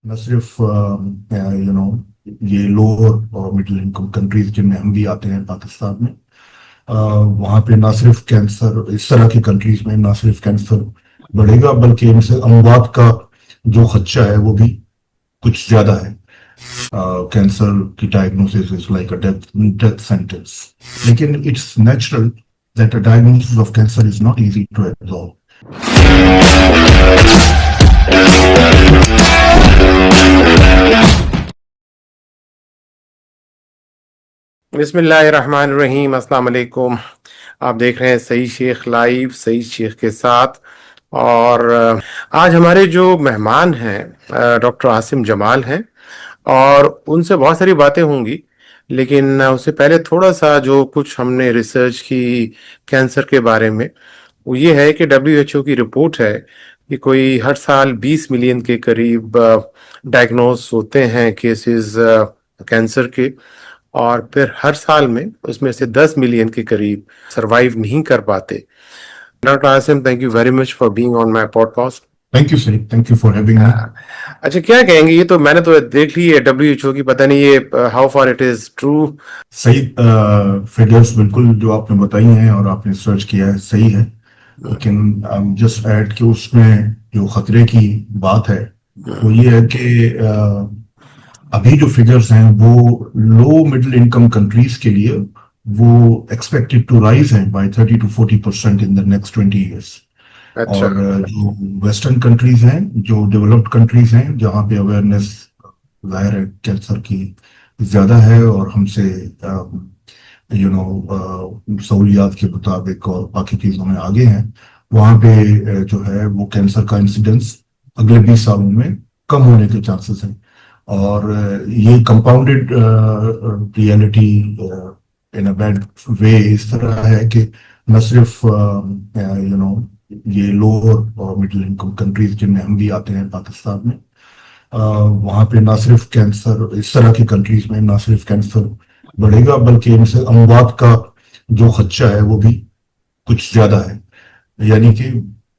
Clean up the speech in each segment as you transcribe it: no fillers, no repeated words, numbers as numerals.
نہ صرف یہ لوور اور مڈل انکم کنٹریز جن میں ہم بھی آتے ہیں پاکستان میں، وہاں پہ نہ صرف کینسر، اس طرح کی کنٹریز میں نہ صرف کینسر بڑھے گا بلکہ ان سے اموات کا جو خدشہ ہے وہ بھی کچھ زیادہ ہے۔ کینسر کی diagnosis is like a death sentence, لیکن it's natural that a diagnosis of cancer is not easy to absorb. بسم اللہ الرحمن الرحیم۔ السلام علیکم، آپ دیکھ رہے ہیں سعید شیخ لائیو سعید شیخ کے ساتھ، اور آج ہمارے جو مہمان ہیں ڈاکٹر عاصم جمال ہیں، اور ان سے بہت ساری باتیں ہوں گی، لیکن اس سے پہلے تھوڑا سا جو کچھ ہم نے ریسرچ کی کینسر کے بارے میں، وہ یہ ہے کہ WHO کی رپورٹ ہے کہ کوئی ہر سال 20 ملین کے قریب ڈائگنوز ہوتے ہیں کیسز کینسر کے، اور پھر ہر سال میں اس میں سے 10 ملین کے قریب سروائیو نہیں کر پاتے۔ Doctor Asim, thank you very much for being on my podcast. Thank you sir, thank you for having me. اچھا، کیا کہیں گے؟ یہ تو میں نے تو دیکھ لی ہے WHO کی، پتہ نہیں یہ how far it is true. صحیح فگرز بالکل جو آپ نے بتائی ہیں اور آپ نے سرچ کیا ہے صحیح ہے، لیکن جسٹ ایڈ کہ اس میں جو خطرے کی بات ہے وہ یہ ہے کہ ابھی جو فگرز ہیں وہ لو مڈل انکم کنٹریز کے لیے وہ ایکسپیکٹڈ ٹو رائز ہیں by 30 to 40% in the next 20 years۔ اور جو ویسٹرن کنٹریز ہیں، جو ڈیولپڈ کنٹریز ہیں، جہاں پہ اویئرنیس ظاہر ہے کینسر کی زیادہ ہے اور ہم سے سہولیات کے مطابق اور باقی چیزوں میں آگے ہیں، وہاں پہ جو ہے وہ کینسر کا انسیڈنس اگلے 20 سالوں میں کم ہونے کے چانسز ہیں۔ اور یہ کمپاؤنڈڈ reality in a bad way اس طرح ہے کہ نہ صرف یہ لوور اور مڈل انکم کنٹریز جن میں ہم بھی آتے ہیں پاکستان میں، وہاں پہ نہ صرف کینسر، اس طرح کی کنٹریز میں نہ صرف کینسر بڑھے گا بلکہ ان سے اموات کا جو خدشہ ہے وہ بھی کچھ زیادہ ہے۔ یعنی کہ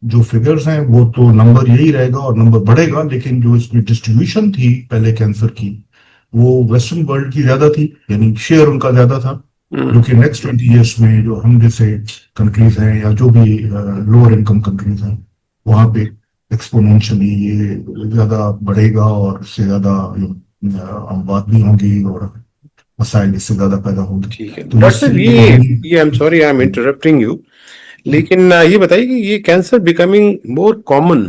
جو فگرز ہیں وہ تو نمبر یہی رہے گا اور نمبر بڑھے گا، لیکن جو اس میں ڈسٹریبیوشن تھی پہلے کینسر کی وہ ویسٹرن ورلڈ کی زیادہ تھی، یعنی شیئر ان کا زیادہ تھا، جو کہ نیکسٹ 20 years میں جو ہم جیسے کنٹریز ہیں یا جو بھی لوور انکم کنٹریز ہیں وہاں پہ ایکسپونینشلی یہ زیادہ بڑھے گا اور اس سے زیادہ اموات بھی ہوں گی اور مسائل اس سے زیادہ پیدا ہوں گے۔ ٹھیک ہے ڈاکٹر صاحب، یہ I'm sorry I'm interrupting you، لیکن یہ بتائیے کہ یہ کینسر بیکمنگ مور کامن،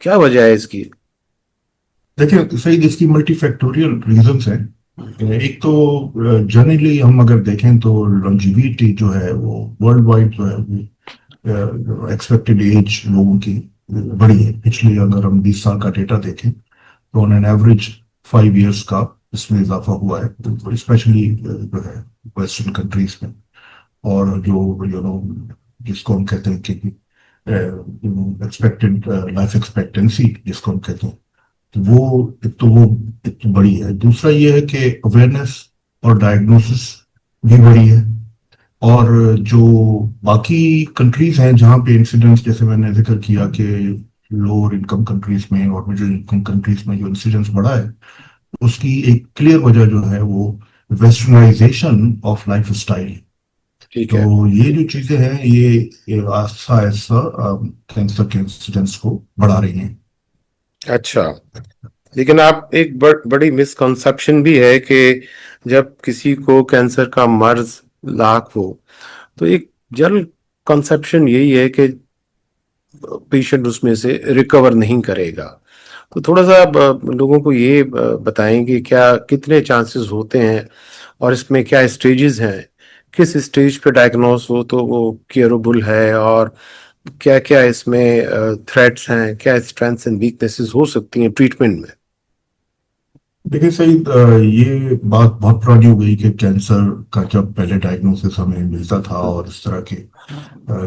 کیا وجہ ہے اس کی؟ دیکھیں صحیح، اس کی ملٹی فیکٹوریل ریزنس ہیں۔ ایک تو جنرلی ہم اگر دیکھیں تو لانجیویٹی جو ہے وہ ورلڈ وائڈ جو ہے ایکسپیکٹڈ ایج لوگوں کی بڑی ہے۔ پچھلی اگر ہم 20 سال کا ڈیٹا دیکھیں تو آن این ایوریج 5 years کا اس میں اضافہ ہوا ہے، اسپیشلی جو ہے ویسٹرن کنٹریز میں۔ اور جو جس کو ہم کہتے ہیں کہ ایکسپیکٹڈ لائف ایکسپیکٹنسی جس کو ہم کہتے ہیں، وہ ایک تو بڑی ہے۔ دوسرا یہ ہے کہ اویئرنیس اور ڈائگنوسس بھی بڑی ہے، اور جو باقی کنٹریز ہیں جہاں پہ انسیڈنس، جیسے میں نے ذکر کیا کہ لوور انکم کنٹریز میں اور مڈل انکم کنٹریز میں جو انسیڈنس بڑا ہے، اس کی ایک کلیئر وجہ جو ہے وہ ویسٹرنائزیشن آف لائف اسٹائل۔ تو یہ جو چیزیں ہیں یہ آہستہ آہستہ کینسر کے انسیڈنس کو بڑھا رہی ہیں۔ اچھا، لیکن آپ ایک بڑی مسکنسپشن بھی ہے کہ جب کسی کو کینسر کا مرض لاحق ہو تو ایک جنرل کنسپشن یہی ہے کہ پیشنٹ اس میں سے ریکور نہیں کرے گا۔ تو تھوڑا سا لوگوں کو یہ بتائیں کہ کیا کتنے چانسز ہوتے ہیں اور اس میں کیا اسٹیجز ہیں، کس اسٹیج پہ ڈائگنوز ہو تو وہ کیئربل ہے، اور کیا کیا اس میں تھریٹس ہیں، کیا اسٹرینتھس اینڈ ویکنیسز ہو سکتی ہیں ٹریٹمنٹ میں؟ دیکھیں سعید، یہ بات بہت پرانی ہو گئی کہ کینسر کا جب پہلے ڈائگنوسس ہمیں ملتا تھا، اور اس طرح کے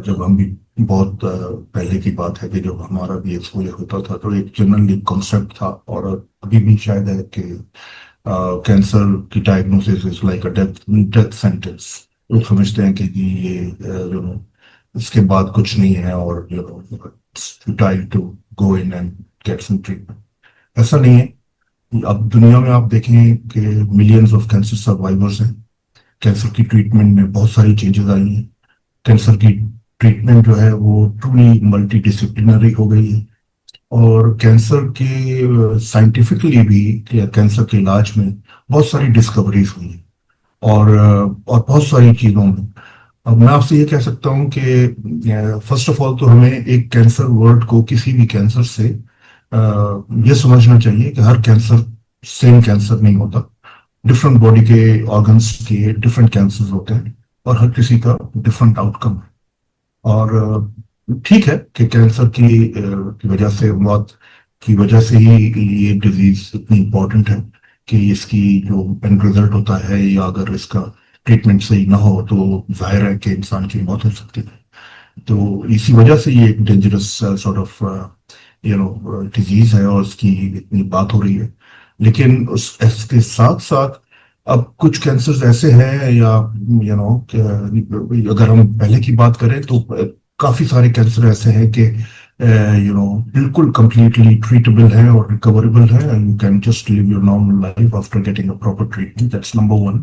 جب ہم بھی بہت پہلے کی بات ہے کہ جب ہمارا بھی ایکسپوجر ہوتا تھا تو ایک جنرل کنسیپٹ تھا، اور ابھی بھی شاید ہے کہ کینسر کی diagnosis is like a death sentence. لوگ سمجھتے ہیں کہ یہ اس کے بعد کچھ نہیں ہے اور to go in and get some treatment. ایسا نہیں ہے۔ اب دنیا میں آپ دیکھیں کہ ملینز آف کینسر سروائیورز ہیں. کینسر کی ٹریٹمنٹ میں بہت ساری چینجز آئی ہیں. کینسر کی ٹریٹمنٹ جو ہے وہ ٹرولی ملٹی ڈسپلنری ہو گئی ہے. اور کینسر کے سائنٹیفکلی بھی کینسر کے علاج میں بہت ساری ڈسکوریز ہوئی ہیں. اور بہت ساری چیزوں میں اب میں آپ سے یہ کہہ سکتا ہوں کہ فرسٹ آف آل تو ہمیں ایک کینسر ورڈ کو کسی بھی کینسر سے یہ سمجھنا چاہیے کہ ہر کینسر سیم کینسر نہیں ہوتا. ڈفرنٹ باڈی کے آرگنس کے ڈفرنٹ کینسر ہوتے ہیں اور ہر کسی کا ڈفرنٹ آؤٹ کم ہے. اور ٹھیک ہے کہ کینسر کی وجہ سے موت کی وجہ سے ہی یہ ڈیزیز اتنی امپورٹنٹ ہے کہ اس کی جو اینڈ رزلٹ ہوتا ہے یا اگر اس کا ٹریٹمنٹ صحیح نہ ہو تو ظاہر ہے کہ انسان کی موت ہو سکتی ہے. تو اسی وجہ سے یہ ایک ڈینجرس سارٹ آف ڈیزیز ہے اور اس کی اتنی بات ہو رہی ہے. لیکن اس کے ساتھ ساتھ اب کچھ کینسر ایسے ہیں یا اگر ہم پہلے کی بات کریں تو کافی سارے کینسر ایسے ہیں کہ بالکل کمپلیٹلی ٹریٹبل ہے اور ریکوریبل ہے. You can just live your normal life after getting a proper treatment. That's number 1.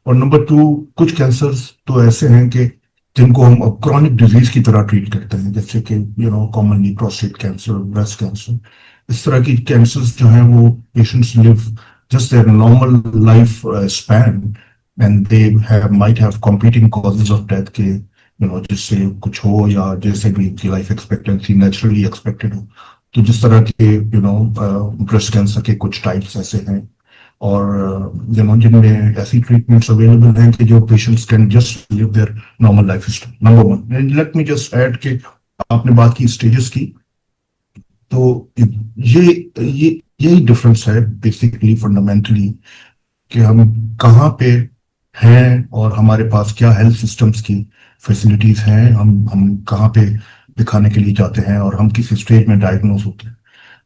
اور نمبر 2, کچھ کینسرز تو ایسے ہیں کہ جن کو ہم اب کرونک ڈیزیز کی طرح ٹریٹ کرتے ہیں, جیسے کہ commonly prostate cancer, breast cancer. اس طرح کی کینسرز جو ہیں وہ patients live just their normal life span and they might have competing causes of death کہ جس سے کچھ ہو یا جیسے بھی ان کی لائف ایکسپیکٹنسی نیچرلی ایکسپیکٹڈ ہو. تو جس طرح کے بریسٹ کینسر کے کچھ ٹائپس ایسے ہیں اور جن میں ایسی ٹریٹمنٹس اویلیبل ہیں کہ جو patients can just live their normal life style. Number 1. And let me just add کہ آپ نے بات کی اسٹیجز کی, تو یہی ڈفرنس ہے بیسکلی فنڈامنٹلی کہ ہم کہاں پہ ہیں اور ہمارے پاس کیا ہیلتھ سسٹمز کی فیسلٹیز ہیں, ہم کہاں پہ دکھانے کے لیے جاتے ہیں اور ہم کس اسٹیج میں ڈائگنوز ہوتے ہیں.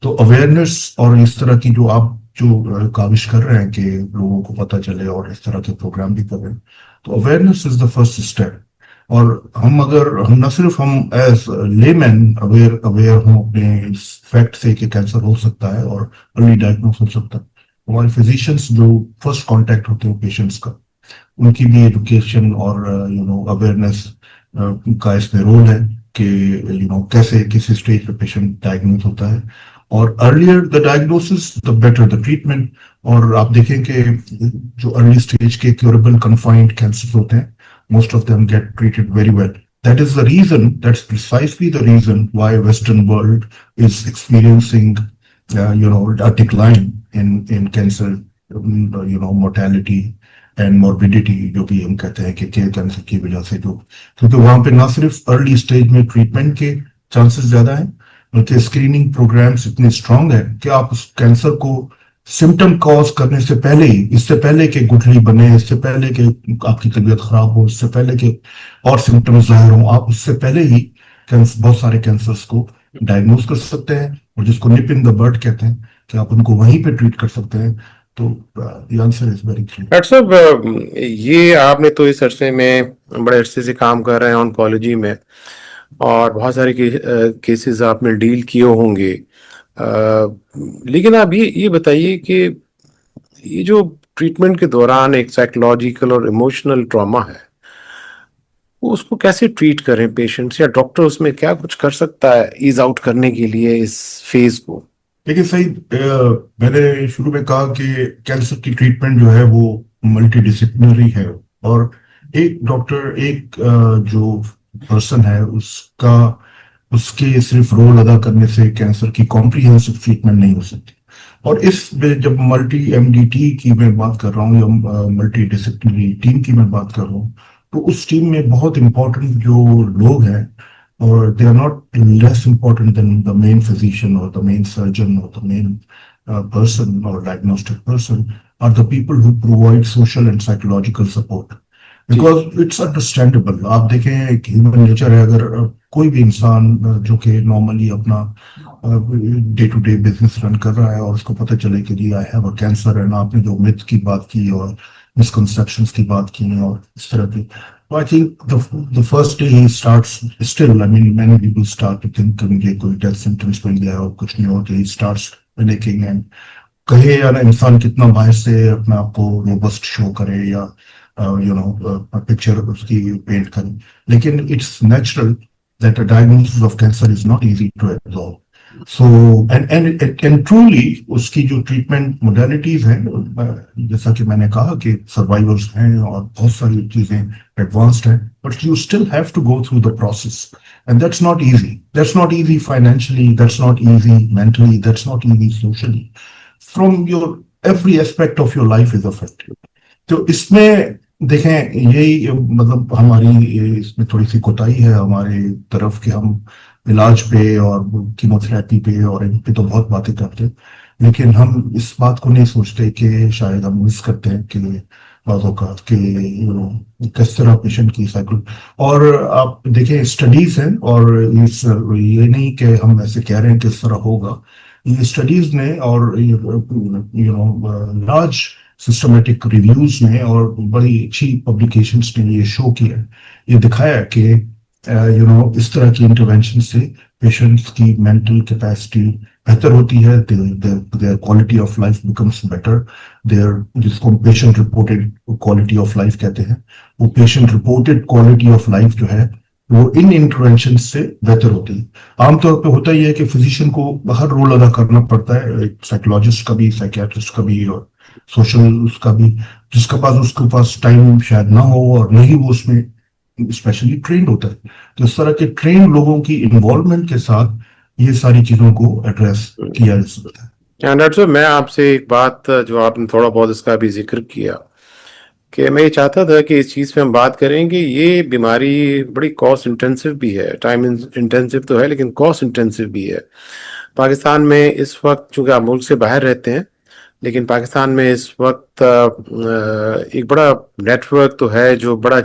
تو اویئرنیس اور اس طرح کی جو آپ کاوش کر رہے ہیں کہ لوگوں کو پتہ چلے اور اس طرح کے پروگرام بھی کر رہے ہیں, تو awareness is the first step. اور ہم نہ صرف ہم ایز لے مین اویئر ہوں اپنے اس فیکٹ سے کہ کینسر ہو سکتا ہے اور ارلی ڈائگنوز ہو سکتا ہے, ہمارے فزیشینس جو فرسٹ کانٹیکٹ ہوتے ہیں پیشنٹس کا, ان کی بھی ایجوکیشن اور اویئرنیس کا اس میں رول ہے کہ کیسے کس اسٹیج پہ پیشنٹ ڈائگنوز ہوتا ہے. اور earlier the diagnosis the better the treatment. اور آپ دیکھیں کہ جو ارلی اسٹیج کے کیوریبل کنفائنڈ کینسر ہوتے ہیں, most of them get treated very well. That's precisely the reason why Western world is experiencing, a decline in cancer, mortality and morbidity, جو بھی ہم کہتے ہیں کہ کینسر کی وجہ سے کیونکہ وہاں پہ نہ صرف ارلی اسٹیج میں ٹریٹمنٹ کے چانسز زیادہ ہیں بلکہ اسکریننگ پروگرامس اتنے اسٹرانگ ہیں کہ آپ اس کینسر کو سمٹم کاز کرنے سے پہلے ہی, اس سے پہلے کہ گٹھلی بنے, اس سے پہلے کہ آپ کی طبیعت خراب ہو, اس سے پہلے کہ اور سمٹم ظاہر ہوں, آپ اس سے پہلے ہی بہت سارے کینسرز کو ڈائگنوز کر سکتے ہیں. اور جس کو نپ ان دا برڈ کہتے ہیں کہ آپ ان کو وہیں پہ ٹریٹ کر سکتے ہیں. تو the answer is very clear. Doctor صاحب, یہ آپ نے تو اس عرصے میں بڑے عرصے سے کام کر رہے ہیں آنکولوجی میں اور بہت سارے کیسز آپ نے ڈیل کیے ہوں گے, لیکن آپ یہ بتائیے کہ یہ جو ٹریٹمنٹ کے دوران ایک سائیکولوجیکل اور ایموشنل ٹراما ہے, وہ اس کو کیسے ٹریٹ کریں پیشنٹس, یا ڈاکٹر اس میں کیا کچھ کر سکتا ہے ایز آؤٹ کرنے کے لیے اس فیز کو؟ لیکن صحیح, میں نے شروع میں کہا کہ کینسر کی ٹریٹمنٹ جو ہے وہ ملٹی ڈسپلنری ہے اور ایک ڈاکٹر ایک جو پرسن ہے اس کے صرف رول ادا کرنے سے کینسر کی کمپریہنسو ٹریٹمنٹ نہیں ہو سکتی. اور اس جب ملٹی ایم ڈی ٹی کی میں بات کر رہا ہوں یا ملٹی ڈسپلنری ٹیم کی میں بات کر رہا ہوں, تو اس ٹیم میں بہت امپورٹنٹ جو لوگ ہیں, اور they are not less important than the main physician or the main surgeon or the main person or diagnostic person, are the people who provide social and psychological support. Because it's understandable. آپ دیکھیں ایک human nature ہے, اگر کوئی بھی انسان جو کہ نارملی اپنا day to day business run کر رہا ہے اور اس کو پتہ چلے کہ جی آئی ہیو اے کینسر, ہے نا, آپ نے جو متھ کی بات کی اور مسکنسیپشنس کی بات کی اور اس طرح کی, I think the first day he starts, still, I mean, many people start to think کہ مجھے کوئی ڈیتھ سمٹمس مل گیا اور کچھ نہیں ہوتے, he starts panicking and کہے یا نا انسان کتنا باہر سے اپنے آپ کو روبسٹ شو کرے یا پکچر اس کی پینٹ کرے, لیکن it's natural that a diagnosis of cancer is not easy to absorb. So, and truly, اس کی جو ٹریٹمنٹ موڈیلٹیز ہیں, جیسا کہ میں نے کہا کہ سروائیورس ہیں اور بہت ساری چیزیں ایڈوانسڈ ہیں, but you still have to go through the process, and that's not easy. That's not easy financially, that's not easy mentally, that's not easy socially. From your every aspect of your life is affected. تو اس میں دیکھیں, یہی مطلب ہماری اس میں تھوڑی سی کوتاہی ہے ہمارے طرف کہ ہم علاج پہ اور کیموتھراپی پہ اور ان پہ تو بہت باتیں کرتے ہیں, لیکن ہم اس بات کو نہیں سوچتے کہ شاید ہم مس کرتے ہیں کہ بعض اوقات کہ کس طرح پیشنٹ کی سائیکل. اور آپ دیکھیں اسٹڈیز ہیں, اور یہ نہیں کہ ہم ایسے کہہ رہے ہیں کہ اس طرح ہوگا, یہ اسٹڈیز نے اور لارج سسٹمیٹک ریویوز میں اور بڑی اچھی پبلیکیشنز نے یہ شو کیا, یہ دکھایا کہ اس طرح کی انٹرونشن سے پیشنٹس کی مینٹل کیپیسٹی بہتر ہوتی ہے, their quality of life becomes better, جس کو patient reported quality of life کہتے ہیں, وہ patient reported quality of life جو ہے وہ ان انٹرونشن سے بہتر ہوتی ہے. عام طور پہ ہوتا ہی ہے کہ فزیشین کو ہر رول ادا کرنا پڑتا ہے, ایک سائیکولوجسٹ کا بھی, سائیکیٹرسٹ کا بھی, اور سوشل اس کا بھی, جس کے پاس ٹائم شاید نہ ہو اور نہیں وہ اس میں اسپیشلی ٹرینڈ ہوتا ہے. تو اس طرح کے ٹرینڈ لوگوں کی انوالومنٹ کے ساتھ یہ ساری چیزوں کو ایڈریس کیا جا سکتا ہے. ڈاکٹر صاحب, میں آپ سے ایک بات, جو آپ نے تھوڑا بہت اس کا بھی ذکر کیا, کہ میں یہ چاہتا تھا کہ اس چیز پہ ہم بات کریں کہ یہ بیماری بڑی کاسٹ انٹینسو بھی ہے, ٹائم انٹینسو تو ہے لیکن کاسٹ انٹینسو بھی ہے. پاکستان میں اس وقت, چونکہ آپ ملک سے باہر رہتے ہیں, لیکن پاکستان میں اس وقت ایک بڑا نیٹ ورک تو ہے جو بڑا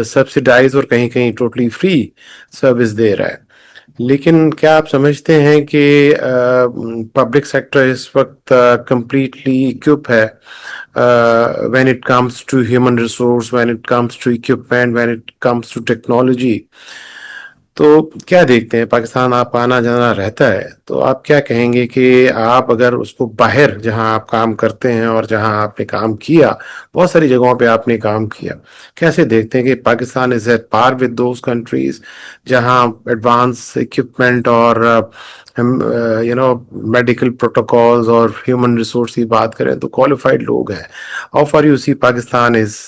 سبسیڈائز اور کہیں کہیں ٹوٹلی فری سروس دے رہا ہے. لیکن کیا آپ سمجھتے ہیں کہ پبلک سیکٹر اس وقت کمپلیٹلی اکوپ ہے when it comes to human resource, when it comes to equipment, when it comes to technology? تو کیا دیکھتے ہیں, پاکستان آپ آنا جانا رہتا ہے, تو آپ کیا کہیں گے کہ آپ اگر اس کو باہر جہاں آپ کام کرتے ہیں اور جہاں آپ نے کام کیا, بہت ساری جگہوں پہ آپ نے کام کیا, کیسے دیکھتے ہیں کہ Pakistan is at par with those countries جہاں ایڈوانس اکوپمنٹ اور میڈیکل پروٹوکالز اور ہیومن ریسورس کی بات کریں تو کوالیفائڈ لوگ ہیں. How far you see Pakistan is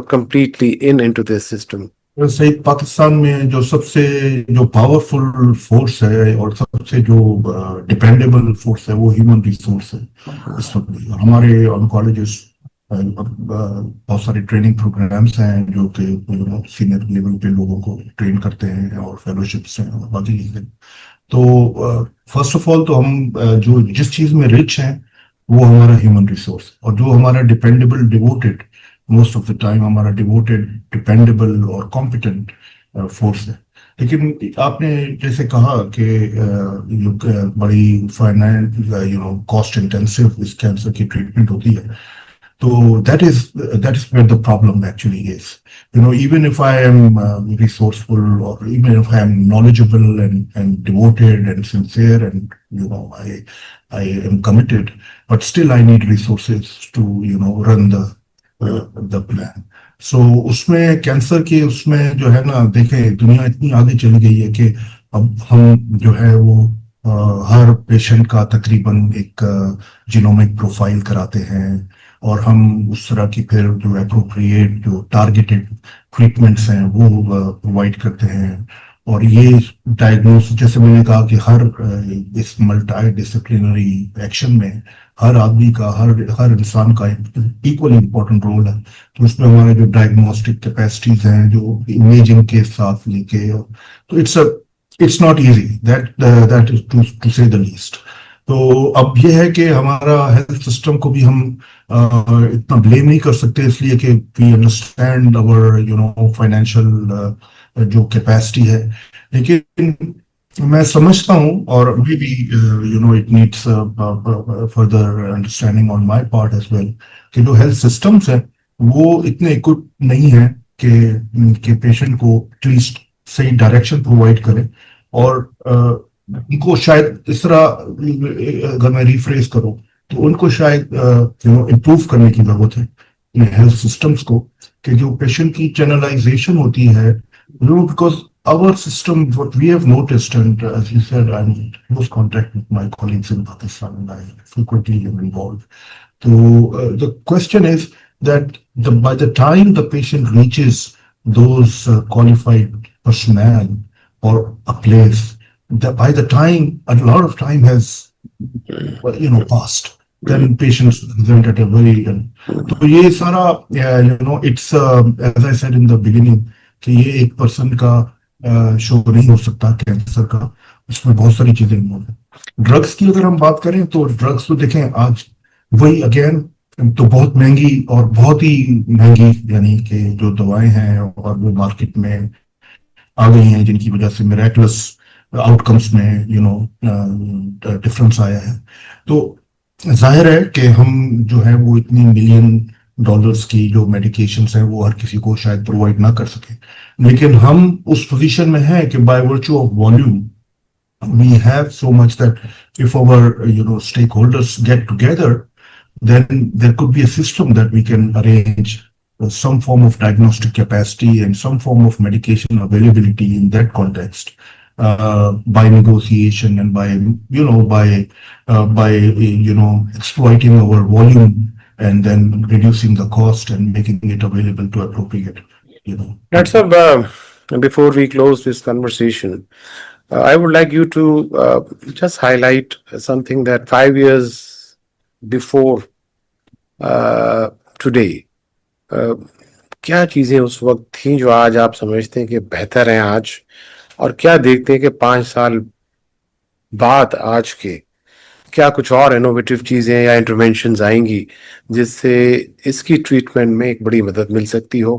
completely into this system? صحیح, پاکستان میں سب سے پاورفل فورس ہے اور سب سے جو ڈپینڈیبل فورس ہے وہ ہیومن ریسورس ہے. اس وقت ہمارے کالجز بہت سارے ٹریننگ پروگرامس ہیں جو کہ سینئر لیول پہ لوگوں کو ٹرین کرتے ہیں اور فیلوشپس ہیں اور باقی چیزیں. تو فرسٹ آف آل تو ہم جس چیز میں رچ ہیں وہ ہمارا ہیومن ریسورس, اور جو ہمارا dependable devoted most of the time ہمارا ڈیووٹیڈ ڈپینڈیبل اور کمپیٹنٹ فورس ہے. لیکن آپ نے جیسے کہا کہ بڑی فائنانس کاسٹ انٹینسو اس کینسر کی ٹریٹمنٹ ہوتی ہے, تو that is where the problem actually is. Even if I am resourceful, or even if I am knowledgeable and devoted and sincere and I am committed, but still I need resources to run the plan. So اس میں cancer کی اس میں جو ہے نا, دیکھیں دنیا اتنی آگے چلی گئی ہے کہ اب ہم جو ہے وہ ہر پیشنٹ کا تقریباً ایک جینومک پروفائل کراتے ہیں, اور ہم اس طرح کی پھر جو اپروپریٹ جو ٹارگیٹڈ ٹریٹمنٹس ہیں وہ پرووائڈ کرتے ہیں. اور یہ ڈائگنوس, جیسے میں نے کہا کہ ہر اس ملٹی ڈسپلینری ایکشن میں ہر آدمی کا, ہر انسان کا ایکولی امپورٹنٹ رول ہے. تو اس میں ہمارے جو ڈائگنوسٹک کیپیسٹیز ہیں جو امیجنگ کے ساتھ لے کے, تو it's not easy, that is to say the list. تو اب یہ ہے کہ ہمارا ہیلتھ سسٹم کو بھی ہم اتنا بلیم نہیں کر سکتے, اس لیے کہ وی انڈرسٹینڈ اوور فائنینشیل جو کیپیسٹی ہے. لیکن میں سمجھتا ہوں, اور maybe it needs further understanding on my part as well, کہ جو ہیلتھ سسٹمس ہیں وہ اتنے اکوپ نہیں ہیں کہ پیشنٹ کو ایٹ لیسٹ صحیح ڈائریکشن پرووائڈ کریں. اور ان کو شاید اس طرح اگر میں ریفریز کروں تو ان کو شاید امپروو کرنے کی ضرورت ہے اپنے ہیلتھ سسٹمز کو، کہ جو پیشنٹ کی چینلائزیشن ہوتی ہے، because our system, what we have noticed, and as you said, I'm in close contact with my colleagues in Pakistan, and I frequently am involved. So the question is that by the time the patient reaches those qualified personnel or a place, by the time a lot of time has passed, then patients present at a very تو یہ سارا it's as I said in the beginning کہ یہ ایک person کا شو نہیں ہو سکتا cancer کا، اس میں بہت ساری چیزیں انوالو ہیں۔ ڈرگس کی اگر ہم بات کریں تو ڈرگس تو دیکھیں آج وہی اگین تو بہت مہنگی اور بہت ہی مہنگی، یعنی کہ جو دوائیں ہیں اور وہ مارکیٹ میں آ گئی ہیں جن کی وجہ سے میریکلس آؤٹ کمس میں ڈفرنس آیا ہے۔ تو ظاہر ہے کہ ہم جو ہے وہ اتنی ملین ڈالرز کی جو میڈیکیشنز ہیں وہ ہر کسی کو شاید پرووائڈ نہ کر سکیں، لیکن ہم اس پوزیشن میں ہیں کہ by virtue of volume we have so much that if our stakeholders get together, then there could be a system that we can arrange some form of diagnostic capacity and some form of medication availability in that context, by negotiation and by exploiting our volume and then reducing the cost and making it available to appropriate That's before we close this conversation, I would like you to just highlight something that 5 years before today, کیا چیزیں اس وقت تھیں جو آج آپ سمجھتے ہیں کہ بہتر ہیں آج، اور کیا دیکھتے ہیں کہ 5 سال بعد آج کے کیا کچھ اور انوویٹو چیزیں یا انٹرونشنز آئیں گی جس سے اس کی ٹریٹمنٹ میں ایک بڑی مدد مل سکتی ہو؟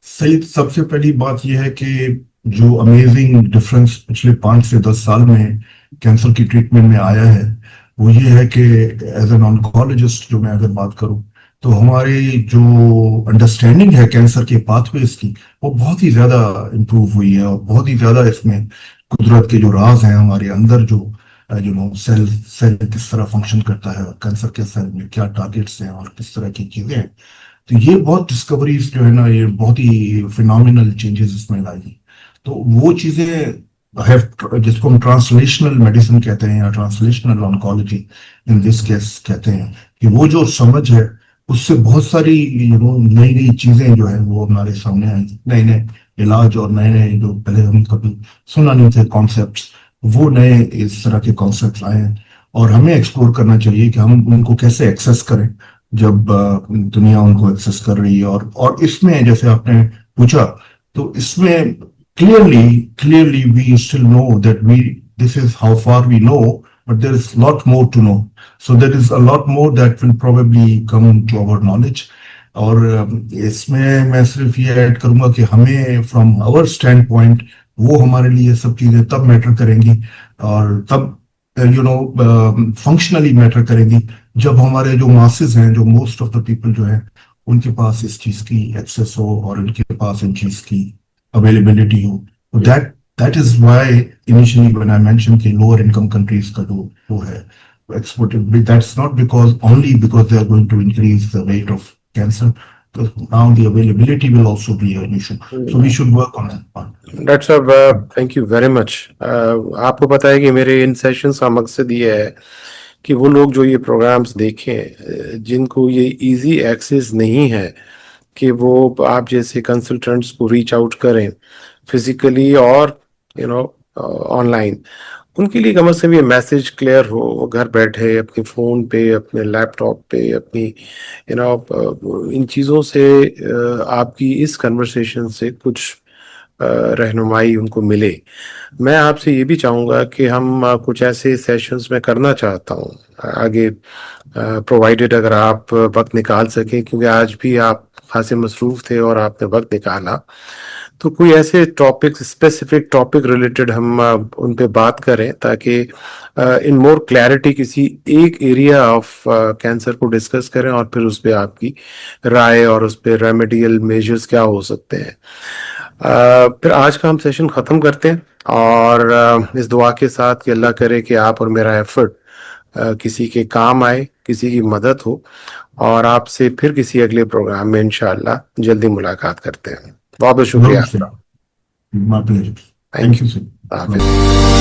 سعید، سب سے پہلی بات یہ ہے کہ جو امیزنگ ڈفرنس پچھلے 5 سے 10 سال میں کینسر کی ٹریٹمنٹ میں آیا ہے وہ یہ ہے کہ ایز این آنکولوجسٹ جو میں اگر بات کروں تو ہماری جو انڈرسٹینڈنگ ہے کینسر کے پاتھ ویز کی وہ بہت ہی زیادہ امپروو ہوئی ہے، اور بہت ہی زیادہ اس میں قدرت کے جو راز ہیں ہمارے اندر، جو سیل کس طرح فنکشن کرتا ہے اور کینسر کے سیل میں کیا ٹارگیٹس ہیں اور کس طرح کی چیزیں ہیں، تو یہ بہت ڈسکوریز جو ہے نا، یہ بہت ہی فینومینل چینجز اس میں لائی۔ تو وہ چیزیں جس کو ہم ٹرانسلیشنل میڈیسن کہتے ہیں یا translational oncology in this case کہتے ہیں، کہ وہ جو سمجھ ہے اس سے بہت ساری نئی نئی چیزیں جو ہیں وہ ہمارے سامنے آئی، نئے نئے علاج اور نئے نئے جو پہلے ہم کبھی سنا نہیں تھے کانسیپٹس، وہ نئے اس طرح کے کانسیپٹس آئے ہیں، اور ہمیں ایکسپلور کرنا چاہیے کہ ہم ان کو کیسے ایکسیس کریں جب دنیا ان کو ایکسیس کر رہی ہے۔ اور اس میں جیسے آپ نے پوچھا تو اس میں clearly we still know that this is how far we know, but there is a lot more to know. So there is a lot more that will probably come to our knowledge. اور اس میں صرف یہ add کروں گا کہ ہمیں from our standpoint وہ ہمارے لیے سب چیزیں تب میٹر کریں گی اور تب فنکشنلی میٹر کریں گی جب ہمارے جو ماسز ہیں، جو موسٹ آف دا پیپل جو ہیں، ان کے پاس اس چیز کی ایکسیس ہو اور ان کے پاس ان چیز کی availability ho. So that is why initially when I mentioned کہ lower income countries کا جو ہے exported, that's not only because they are going to increase the rate of cancer, because now the availability will also be an issue, so we should work on that part. That's thank you very much. آپ کو پتا ہے کہ میرے ان sessions کا مقصد یہ ہے کہ وہ لوگ جو یہ پروگرامز دیکھیں جن کو یہ ایزی ایکسیس نہیں ہے کہ وہ آپ جیسے کنسلٹنٹس کو ریچ آؤٹ کریں فزیکلی اور آن لائن، ان کے لیے کم از کم یہ میسج کلیئر ہو، وہ گھر بیٹھے اپنے فون پہ، اپنے لیپ ٹاپ پہ، اپنی ان چیزوں سے آپ کی اس کنورسیشن سے کچھ رہنمائی ان کو ملے۔ میں آپ سے یہ بھی چاہوں گا کہ ہم کچھ ایسے سیشنز میں کرنا چاہتا ہوں آگے، پرووائڈیڈ اگر آپ وقت نکال سکیں، کیونکہ آج بھی آپ خاصے مصروف تھے اور آپ نے وقت نکالا، تو کوئی ایسے ٹاپک، اسپیسیفک ٹاپک ریلیٹڈ ہم ان پہ بات کریں تاکہ ان مور کلیئرٹی کسی ایک ایریا آف کینسر کو ڈسکس کریں اور پھر اس پہ آپ کی رائے اور اس پہ ریمیڈیل میجرز کیا ہو سکتے ہیں۔ پھر آج کا ہم سیشن ختم کرتے ہیں، اور اس دعا کے ساتھ کہ اللہ کرے کہ آپ اور میرا ایفرٹ کسی کے کام آئے، کسی کی مدد ہو، اور آپ سے پھر کسی اگلے پروگرام میں انشاءاللہ جلدی ملاقات کرتے ہیں. بہت بہت شکریہ. ضرور سر. My pleasure. Thank Thank you. you, sir. اللہ حافظ.